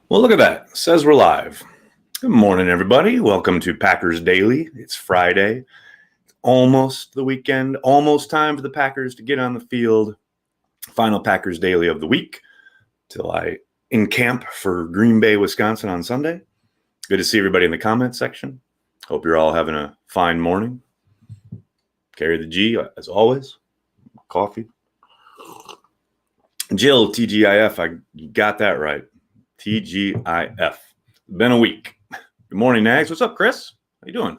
Well, look at that. It says we're live. Good morning, everybody. Welcome to Packers Daily. It's Friday. Almost the weekend. Almost time for the Packers to get on the field. Final Packers Daily of the week till I encamp for Green Bay, Wisconsin on Sunday. Good to see everybody in the comments section. Hope you're all having a fine morning. Carry the G, as always. Coffee. Jill, TGIF, you got that right. TGIF. Been a week. Good morning, Nags. What's up, Chris? How you doing?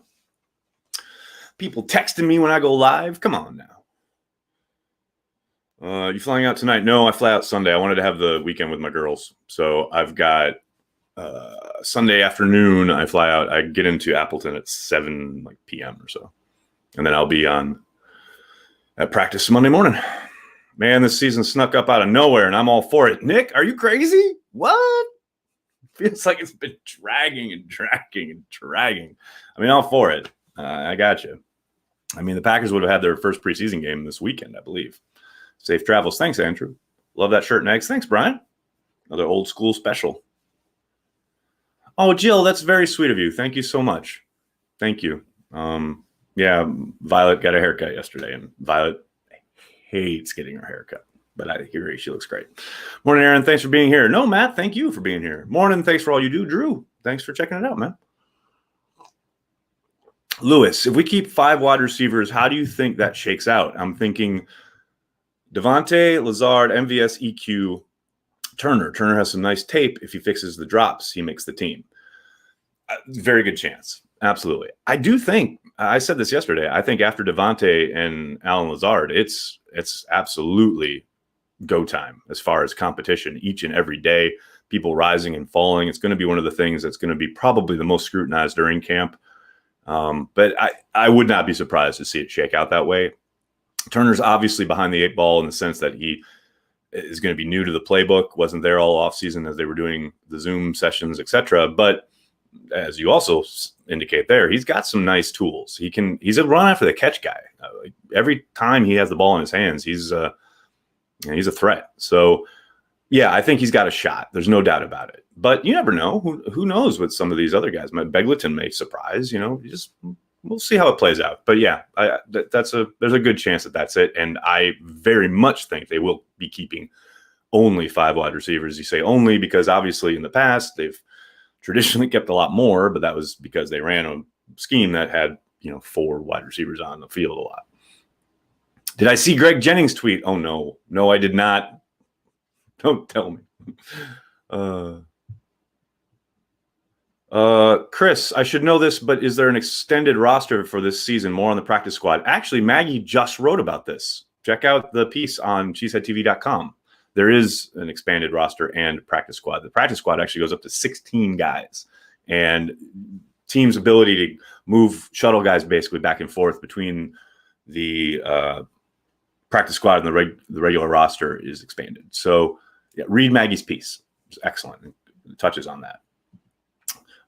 People texting me when I go live. Come on now. You flying out tonight? No, I fly out Sunday. I wanted to have the weekend with my girls. So I've got Sunday afternoon. I fly out. I get into Appleton at 7 p.m. or so. And then I'll be on at practice Monday morning. Man, this season snuck up out of nowhere, and I'm all for it. Nick, are you crazy? What? Feels like it's been dragging and dragging and dragging. I mean, all for it. I got you. I mean, the Packers would have had their first preseason game this weekend, I believe. Safe travels. Thanks, Andrew. Love that shirt and eggs. Thanks, Brian. Another old school special. Oh, Jill, that's very sweet of you. Thank you so much. Thank you. Yeah, Violet got a haircut yesterday, and Violet hates getting her haircut. But I agree, she looks great. Morning, Aaron. Thanks for being here. No, Matt, thank you for being here. Morning. Thanks for all you do. Drew, thanks for checking it out, man. Lewis, if we keep 5 wide receivers, how do you think that shakes out? I'm thinking Devontae, Lazard, MVS, EQ, Turner. Turner has some nice tape. If he fixes the drops, he makes the team. Very good chance. Absolutely. I do think, I said this yesterday, I think after Devontae and Alan Lazard, it's absolutely go time as far as competition each and every day, people rising and falling. It's going to be one of the things that's going to be probably the most scrutinized during camp. But I would not be surprised to see it shake out that way. Turner's obviously behind the 8 ball in the sense that he is going to be new to the playbook, wasn't there all offseason as they were doing the Zoom sessions, etc. But as you also indicate there, he's got some nice tools. He's a run after the catch guy. Every time he has the ball in his hands, he's a threat. So, yeah, I think he's got a shot. There's no doubt about it. But you never know. Who knows with some of these other guys? Begleton may surprise. We'll see how it plays out. But yeah, there's a good chance that that's it. And I very much think they will be keeping only 5 wide receivers. You say only because obviously in the past they've traditionally kept a lot more, but that was because they ran a scheme that had 4 wide receivers on the field a lot. Did I see Greg Jennings tweet? Oh, no, I did not. Don't tell me. Chris, I should know this, but is there an extended roster for this season? More on the practice squad. Actually, Maggie just wrote about this. Check out the piece on cheeseheadtv.com. There is an expanded roster and practice squad. The practice squad actually goes up to 16 guys, and teams' ability to move shuttle guys basically back and forth between the practice squad and the regular roster is expanded. So yeah, read Maggie's piece. It's excellent. It touches on that.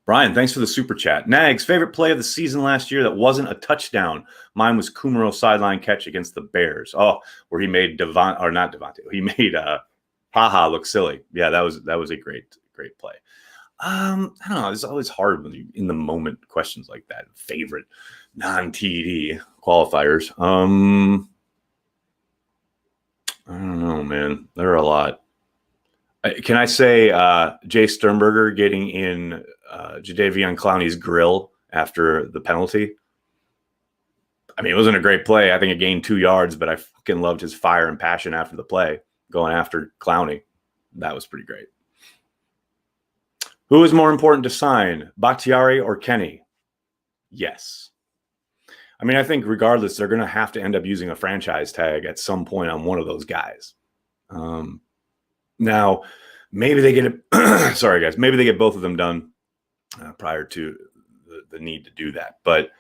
Brian, thanks for the super chat. Nags, favorite play of the season last year that wasn't a touchdown. Mine was Kumaro sideline catch against the Bears. Oh, where he made he made Haha look silly. Yeah, that was a great play. I don't know. It's always hard when you in the moment questions like that. Favorite non-TD qualifiers. I don't know, man. There are a lot. Can I say Jay Sternberger getting in Jadeveon Clowney's grill after the penalty? I mean, it wasn't a great play. I think it gained 2 yards, but I fucking loved his fire and passion after the play, going after Clowney. That was pretty great. Who is more important to sign, Bakhtiari or Kenny? Yes. I mean, I think regardless, they're going to have to end up using a franchise tag at some point on one of those guys. Now, maybe they get it. Sorry, guys. Maybe they get both of them done prior to the need to do that. But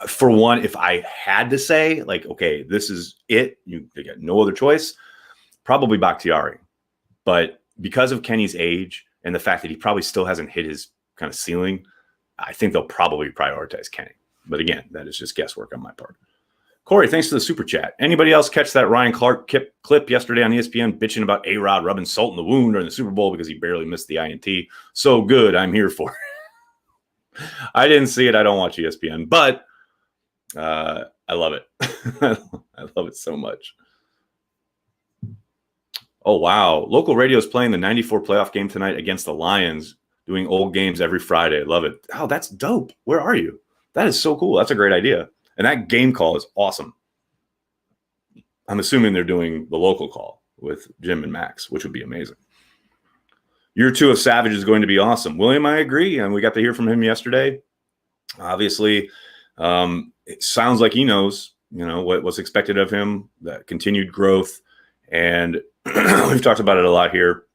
for one, if I had to say, okay, this is it, you get no other choice, probably Bakhtiari. But because of Kenny's age and the fact that he probably still hasn't hit his kind of ceiling, I think they'll probably prioritize Kenny. But again, that is just guesswork on my part. Corey, thanks for the super chat. Anybody else catch that Ryan Clark clip yesterday on ESPN bitching about A-Rod rubbing salt in the wound during the Super Bowl because he barely missed the INT? So good, I'm here for it. I didn't see it. I don't watch ESPN, but I love it. I love it so much. Oh, wow. Local radio is playing the 94 playoff game tonight against the Lions, doing old games every Friday. Love it. Oh, that's dope. Where are you? That is so cool. That's a great idea. And that game call is awesome. I'm assuming they're doing the local call with Jim and Max, which would be amazing. Year 2 of Savage is going to be awesome. William, I agree. And we got to hear from him yesterday. Obviously, it sounds like he knows, what's expected of him, that continued growth. And we've talked about it a lot here.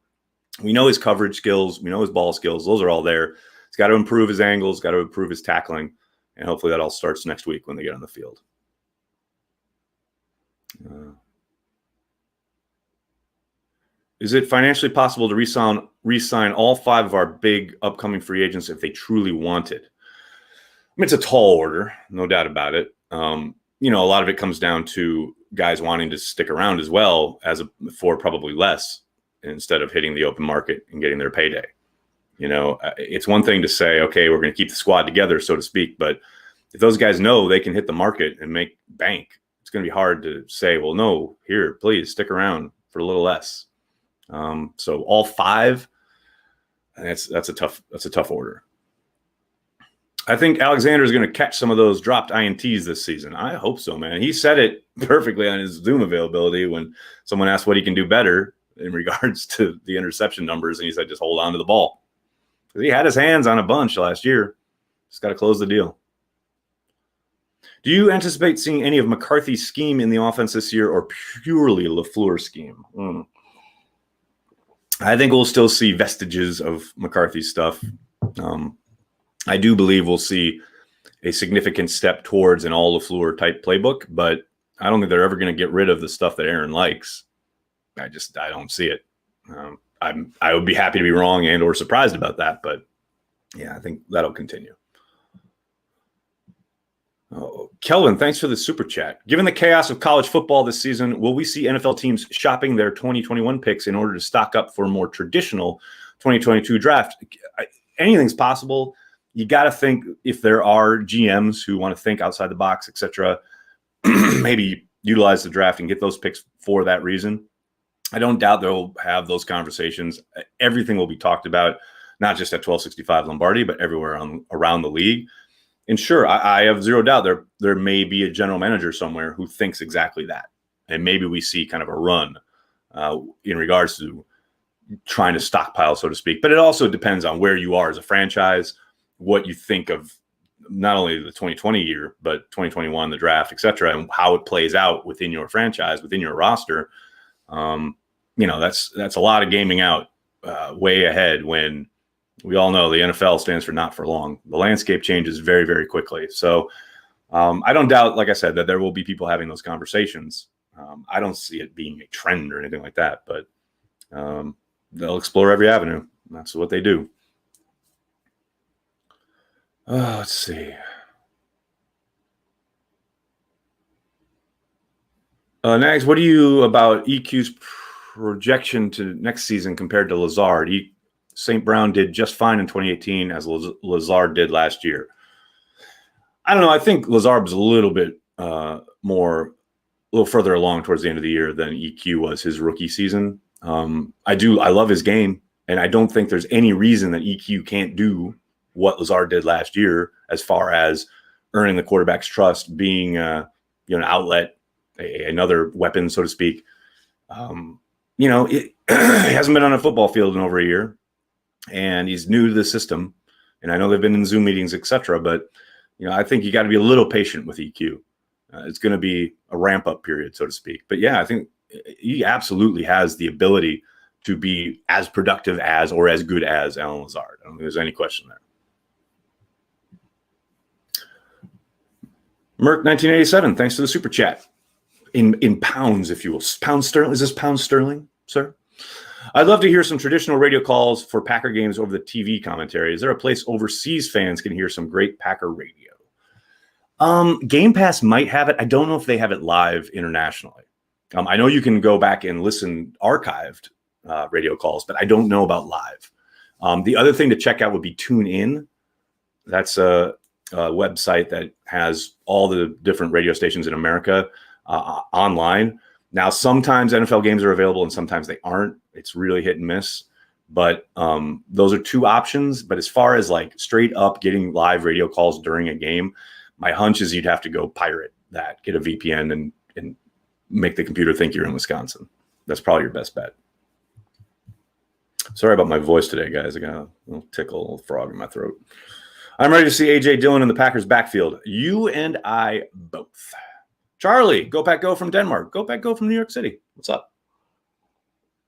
We know his coverage skills. We know his ball skills. Those are all there. He's got to improve his angles, got to improve his tackling. And hopefully that all starts next week when they get on the field. Is it financially possible to re-sign all 5 of our big upcoming free agents if they truly want it? I mean, it's a tall order, no doubt about it. A lot of it comes down to guys wanting to stick around as well for probably less instead of hitting the open market and getting their payday. It's one thing to say, okay, we're going to keep the squad together, so to speak. But if those guys know they can hit the market and make bank, it's going to be hard to say, well, no, here, please stick around for a little less. So all 5, that's a tough order. I think Alexander is going to catch some of those dropped INTs this season. I hope so, man. He said it perfectly on his Zoom availability when someone asked what he can do better in regards to the interception numbers. And he said, just hold on to the ball. He had his hands on a bunch last year. Just got to close the deal. Do you anticipate seeing any of McCarthy's scheme in the offense this year or purely LaFleur's scheme? I think we'll still see vestiges of McCarthy's stuff. I do believe we'll see a significant step towards an all LaFleur type playbook, but I don't think they're ever going to get rid of the stuff that Aaron likes. I don't see it. I would be happy to be wrong and or surprised about that, but yeah, I think that'll continue. Oh, Kelvin, thanks for the super chat. Given the chaos of college football this season, will we see NFL teams shopping their 2021 picks in order to stock up for a more traditional 2022 draft? Anything's possible. You got to think if there are GMs who want to think outside the box, et cetera, maybe utilize the draft and get those picks for that reason. I don't doubt they'll have those conversations. Everything will be talked about, not just at 1265 Lombardi, but everywhere around the league. And sure, I have zero doubt there may be a general manager somewhere who thinks exactly that. And maybe we see kind of a run in regards to trying to stockpile, so to speak. But it also depends on where you are as a franchise, what you think of not only the 2020 year, but 2021, the draft, et cetera, and how it plays out within your franchise, within your roster. That's a lot of gaming out way ahead when we all know the NFL stands for not for long. The landscape changes very, very quickly. So I don't doubt, like I said, that there will be people having those conversations. I don't see it being a trend or anything like that, but they'll explore every avenue. That's what they do. Let's see. Next, what do you about EQ's projection to next season compared to Lazard? St. Brown did just fine in 2018 as Lazard did last year. I don't know. I think Lazard was a little bit a little further along towards the end of the year than EQ was his rookie season. I love his game, and I don't think there's any reason that EQ can't do what Lazard did last year as far as earning the quarterback's trust, being an outlet, another weapon, so to speak. He hasn't been on a football field in over a year, and he's new to the system. And I know they've been in Zoom meetings, et cetera, but I think you got to be a little patient with EQ. It's going to be a ramp up period, so to speak. But yeah, I think he absolutely has the ability to be as productive as or as good as Alan Lazard. I don't think there's any question there. Merck 1987, thanks for the super chat. In pounds, if you will. Pound sterling. Is this pound sterling, sir? I'd love to hear some traditional radio calls for Packer games over the TV commentary. Is there a place overseas fans can hear some great Packer radio? Game Pass might have it. I don't know if they have it live internationally. I know you can go back and listen archived radio calls, but I don't know about live. The other thing to check out would be TuneIn. That's a website that has all the different radio stations in America online. Now, sometimes NFL games are available and sometimes they aren't. It's really hit and miss. But those are two options. But as far as like straight up getting live radio calls during a game, my hunch is you'd have to go pirate that, get a VPN and make the computer think you're in Wisconsin. That's probably your best bet. Sorry about my voice today, guys. I got a little tickle, a little frog in my throat. I'm ready to see A.J. Dillon in the Packers backfield. You and I both. Charlie, Go Pack Go from Denmark. Go Pack Go from New York City. What's up?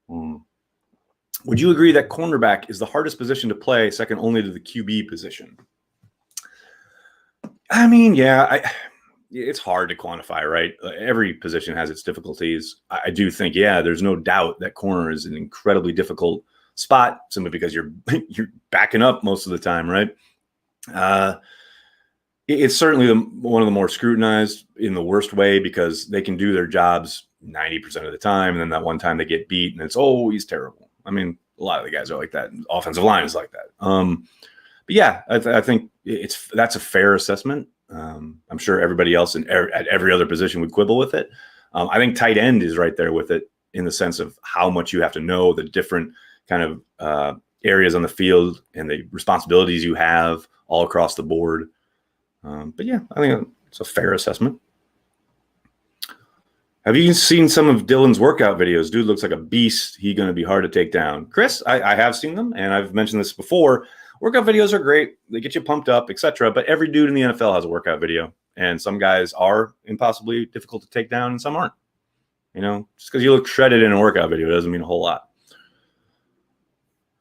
Would you agree that cornerback is the hardest position to play, second only to the QB position? I mean, yeah, it's hard to quantify, right? Every position has its difficulties. I do think, yeah, there's no doubt that corner is an incredibly difficult spot, simply because you're backing up most of the time, right? It's certainly one of the more scrutinized in the worst way, because they can do their jobs 90% of the time, and then that one time they get beat, and it's, oh, he's terrible. I mean, a lot of the guys are like that. Offensive line is like that. But yeah, I think that's a fair assessment. I'm sure everybody else at every other position would quibble with it. I think tight end is right there with it, in the sense of how much you have to know the different kind of areas on the field and the responsibilities you have all across the board. But yeah, I think it's a fair assessment. Have you seen some of Dylan's workout videos? Dude looks like a beast. He's going to be hard to take down. Chris, I have seen them, and I've mentioned this before. Workout videos are great. They get you pumped up, etc. But every dude in the NFL has a workout video, and some guys are impossibly difficult to take down, and some aren't. You know, just because you look shredded in a workout video doesn't mean a whole lot.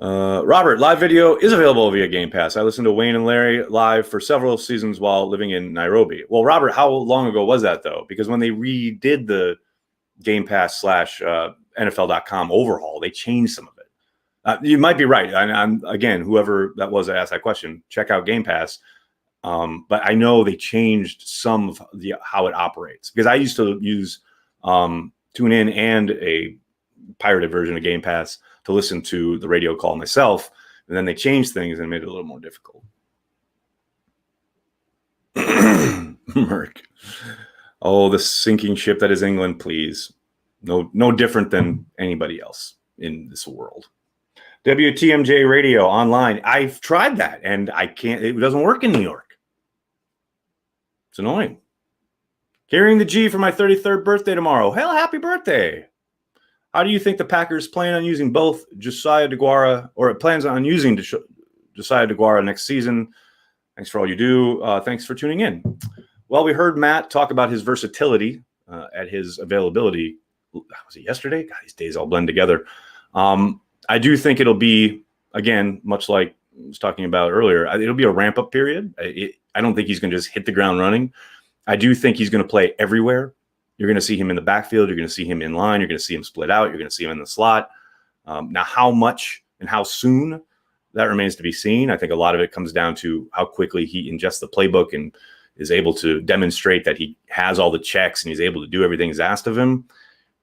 Robert, live video is available via Game Pass. I listened to Wayne and Larry live for several seasons while living in Nairobi. Well, Robert, how long ago was that, though? Because when they redid the Game Pass / NFL.com overhaul, they changed some of it. You might be right. Again, whoever that was that asked that question, check out Game Pass. But I know they changed some of how it operates, because I used to use TuneIn and a pirated version of Game Pass to listen to the radio call myself, and then they changed things and made it a little more difficult. Merc. Oh, the sinking ship that is England, please. No different than anybody else in this world. WTMJ radio online. I've tried that, and I can't. It doesn't work in New York. It's annoying. Carrying the G for my 33rd birthday tomorrow. Hell, happy birthday. How do you think the Packers plan on using both Josiah DeGuara, or it plans on using Josiah DeGuara next season? Thanks for all you do. Thanks for tuning in. Well, we heard Matt talk about his versatility at his availability. Was it yesterday? God, these days all blend together. I do think it'll be, again, much like I was talking about earlier, it'll be a ramp-up period. I don't think he's going to just hit the ground running. I do think he's going to play everywhere. You're going to see him in the backfield. You're going to see him in line. You're going to see him split out. You're going to see him in the slot. Now, how much and how soon, that remains to be seen. I think a lot of it comes down to how quickly he ingests the playbook and is able to demonstrate that he has all the checks and he's able to do everything that's asked of him.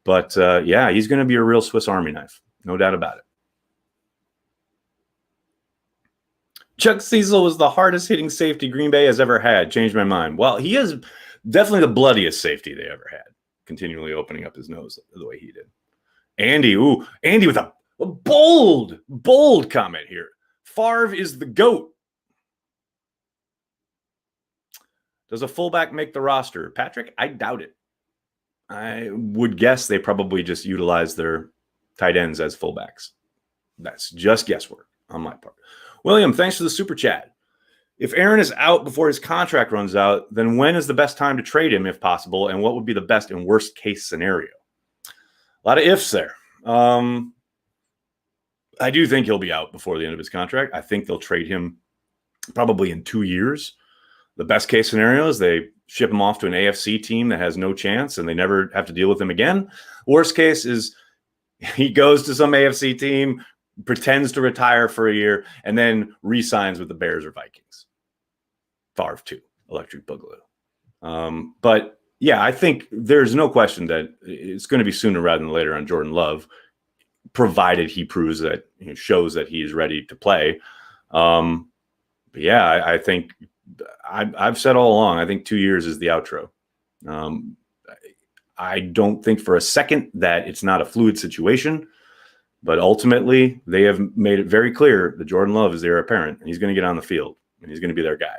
But, yeah, he's going to be a real Swiss Army knife. No doubt about it. Chuck Cecil was the hardest hitting safety Green Bay has ever had. Changed my mind. Well, he is definitely the bloodiest safety they ever had, continually opening up his nose the way he did. Andy with a bold comment here. Favre is the GOAT. Does a fullback make the roster? Patrick, I doubt it. I would guess they probably just utilize their tight ends as fullbacks. That's just guesswork on my part. William, thanks for the super chat. If Aaron is out before his contract runs out, then when is the best time to trade him if possible? And what would be the best and worst case scenario? A lot of ifs there. I do think he'll be out before the end of his contract. I think they'll trade him probably in 2 years. The best case scenario is they ship him off to an AFC team that has no chance and they never have to deal with him again. Worst case is he goes to some AFC team, pretends to retire for a year, and then re-signs with the Bears or Vikings. Favre 2, Electric Boogaloo. But yeah, I think there's no question that it's going to be sooner rather than later on Jordan Love, provided he proves that shows that he is ready to play. But yeah, I think I've said all along, I think 2 years is the outro. I don't think for a second that it's not a fluid situation, but ultimately they have made it very clear that Jordan Love is their apparent, and he's going to get on the field, and he's going to be their guy.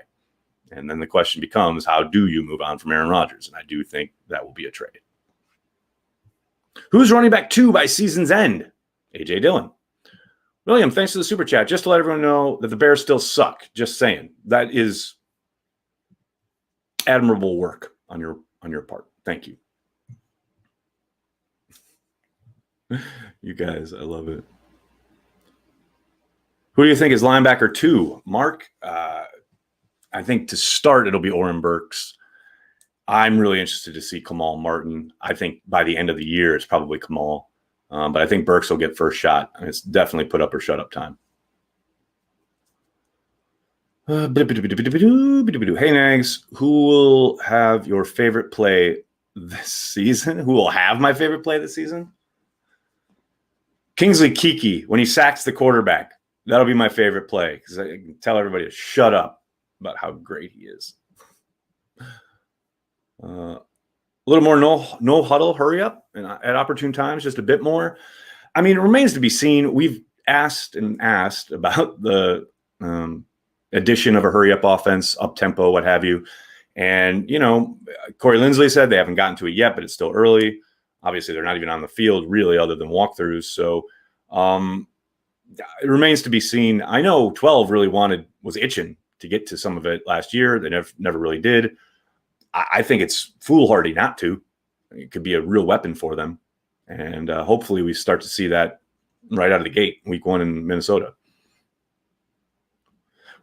And then the question becomes, how do you move on from Aaron Rodgers? And I do think that will be a trade. Who's running back 2 by season's end? A.J. Dillon. William, thanks for the super chat. Just to let everyone know that the Bears still suck. Just saying. That is admirable work on your part. Thank you. You guys, I love it. Who do you think is linebacker 2? Mark? I think to start, it'll be Oren Burks. I'm really interested to see Kamal Martin. I think by the end of the year, it's probably Kamal. But I think Burks will get first shot. And it's definitely put up or shut up time. Hey, Nags, who will have your favorite play this season? Who will have my favorite play this season? Kingsley Keke, when he sacks the quarterback. That'll be my favorite play because I can tell everybody to shut up about how great he is. A little more no huddle, hurry up, and at opportune times, just a bit more. I mean, it remains to be seen. We've asked about the addition of a hurry up offense, up tempo, what have you. And, Corey Linsley said they haven't gotten to it yet, but it's still early. Obviously, they're not even on the field really other than walkthroughs. So it remains to be seen. I know 12 really was itching to get to some of it last year. They never really did. I think it's foolhardy not to. It could be a real weapon for them. And hopefully we start to see that right out of the gate, week 1 in Minnesota.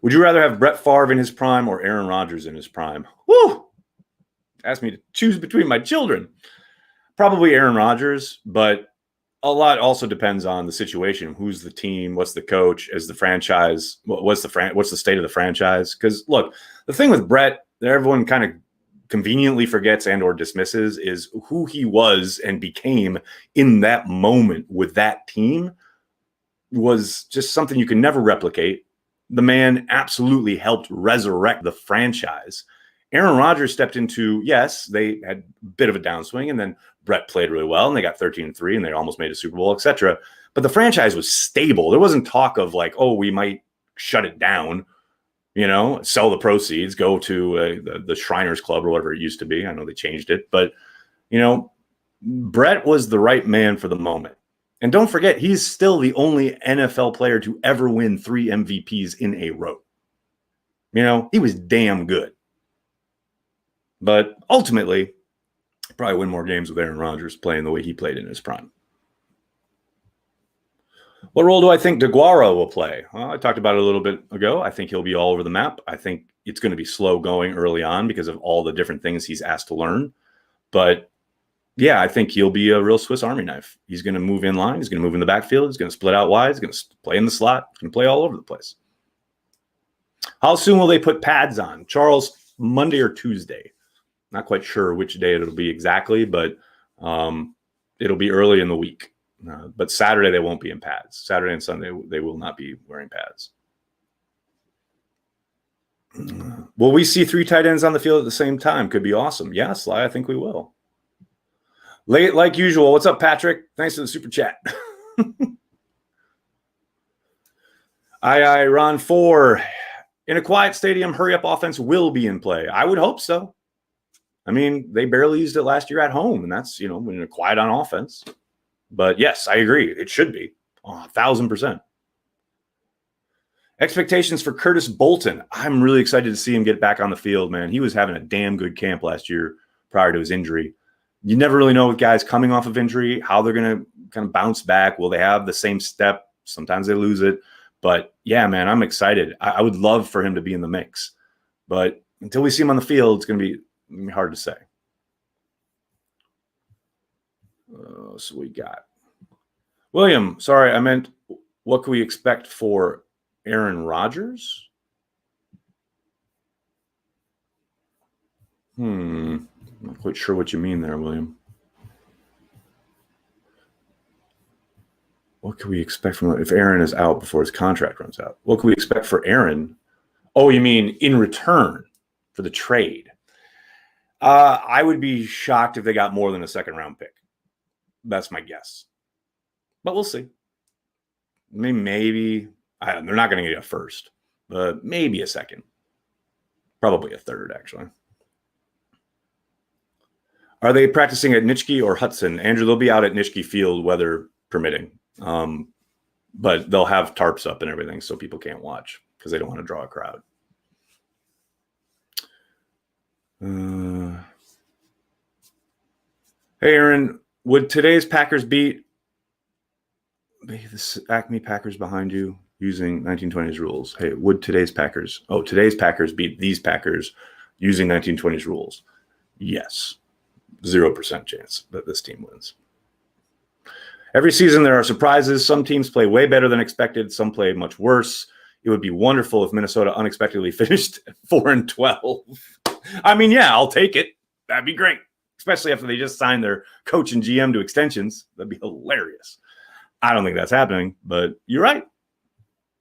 Would you rather have Brett Favre in his prime or Aaron Rodgers in his prime? Woo! Ask me to choose between my children. Probably Aaron Rodgers, but a lot also depends on the situation. Who's the team? What's the coach? Is the franchise? What's the state of the franchise? Because look, the thing with Brett that everyone kind of conveniently forgets and or dismisses is who he was and became in that moment with that team was just something you can never replicate. The man absolutely helped resurrect the franchise. Aaron Rodgers stepped into, yes, they had a bit of a downswing, and then Brett played really well, and they got 13-3, and they almost made a Super Bowl, etc. But the franchise was stable. There wasn't talk of like, oh, we might shut it down, sell the proceeds, go to the Shriners Club or whatever it used to be. I know they changed it, but, Brett was the right man for the moment. And don't forget, he's still the only NFL player to ever win 3 MVPs in a row. He was damn good. But ultimately, probably win more games with Aaron Rodgers playing the way he played in his prime. What role do I think DeGuara will play? Well, I talked about it a little bit ago. I think he'll be all over the map. I think it's going to be slow going early on because of all the different things he's asked to learn. But yeah, I think he'll be a real Swiss Army knife. He's going to move in line. He's going to move in the backfield. He's going to split out wide. He's going to play in the slot. He's going to play all over the place. How soon will they put pads on? Charles, Monday or Tuesday? Not quite sure which day it'll be exactly, but it'll be early in the week. But Saturday, they won't be in pads. Saturday and Sunday, they will not be wearing pads. Will we see 3 tight ends on the field at the same time? Could be awesome. Yeah, Sly, I think we will. Late like usual. What's up, Patrick? Thanks for the super chat. Ron 4. In a quiet stadium, hurry-up offense will be in play. I would hope so. I mean, they barely used it last year at home, and that's, when you're quiet on offense. But yes, I agree. It should be 1,000%. Expectations for Curtis Bolton. I'm really excited to see him get back on the field, man. He was having a damn good camp last year prior to his injury. You never really know with guys coming off of injury, how they're going to kind of bounce back. Will they have the same step? Sometimes they lose it. But yeah, man, I'm excited. I would love for him to be in the mix. But until we see him on the field, it's going to be hard to say. So we got William. Sorry, I meant what can we expect for Aaron Rodgers? I'm not quite sure what you mean there, William. What can we expect from if Aaron is out before his contract runs out? What can we expect for Aaron? Oh, you mean in return for the trade? I would be shocked if they got more than a second round pick. That's my guess. But we'll see. Maybe they're not going to get a first, but maybe a second. Probably a third, actually. Are they practicing at Nitschke or Hudson? Andrew, they'll be out at Nitschke Field, weather permitting. But they'll have tarps up and everything so people can't watch because they don't want to draw a crowd. Hey, Aaron, would today's Packers beat the Acme Packers behind you using 1920s rules? Hey, would today's Packers beat these Packers using 1920s rules? Yes. 0% chance that this team wins. Every season there are surprises. Some teams play way better than expected. Some play much worse. It would be wonderful if Minnesota unexpectedly finished 4-12. I mean, yeah, I'll take it. That'd be great, especially after they just signed their coach and GM to extensions. That'd be hilarious. I don't think that's happening, but you're right.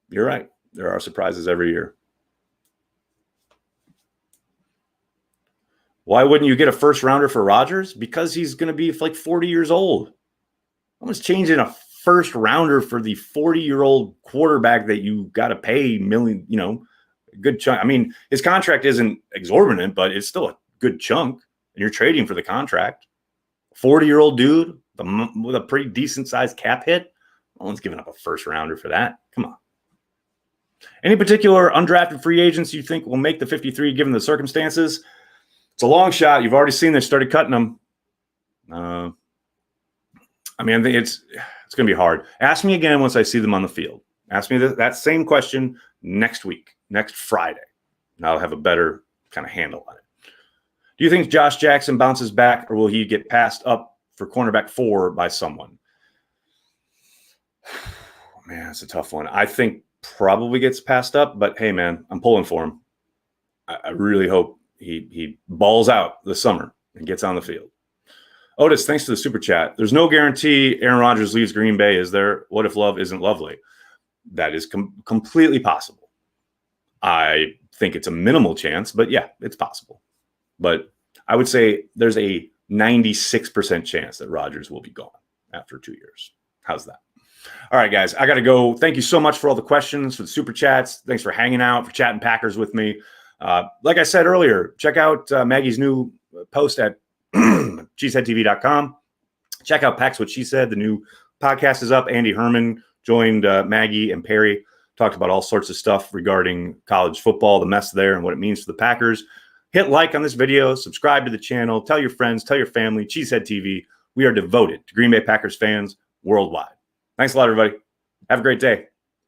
You're right. There are surprises every year. Why wouldn't you get a first rounder for Rodgers? Because he's going to be like 40 years old. Almost changing a first rounder for the 40-year-old quarterback that you got to pay million, good chunk. I mean, his contract isn't exorbitant, but it's still a good chunk, and you're trading for the contract. 40-year-old dude with a pretty decent-sized cap hit. No one's giving up a first rounder for that. Come on. Any particular undrafted free agents you think will make the 53 given the circumstances? It's a long shot. You've already seen they started cutting them. I think it's going to be hard. Ask me again once I see them on the field. Ask me that same question next week, next Friday, and I'll have a better kind of handle on it. Do you think Josh Jackson bounces back, or will he get passed up for cornerback 4 by someone? Man, that's a tough one. I think probably gets passed up, but hey, man, I'm pulling for him. I really hope he balls out this summer and gets on the field. Otis, thanks for the super chat. There's no guarantee Aaron Rodgers leaves Green Bay, is there? What if love isn't lovely? That is completely possible. I think it's a minimal chance, but yeah, it's possible. But I would say there's a 96% chance that Rodgers will be gone after 2 years. How's that? All right, guys, I got to go. Thank you so much for all the questions, for the super chats. Thanks for hanging out, for chatting Packers with me. Like I said earlier, check out Maggie's new post at cheeseheadtv.com. Check out Pax What She Said. The new podcast is up. Andy Herman joined Maggie and Perry, talked about all sorts of stuff regarding college football, the mess there, and what it means for the Packers. Hit like on this video, subscribe to the channel, tell your friends, tell your family. Cheesehead TV. We are devoted to Green Bay Packers fans worldwide. Thanks a lot, everybody. Have a great day.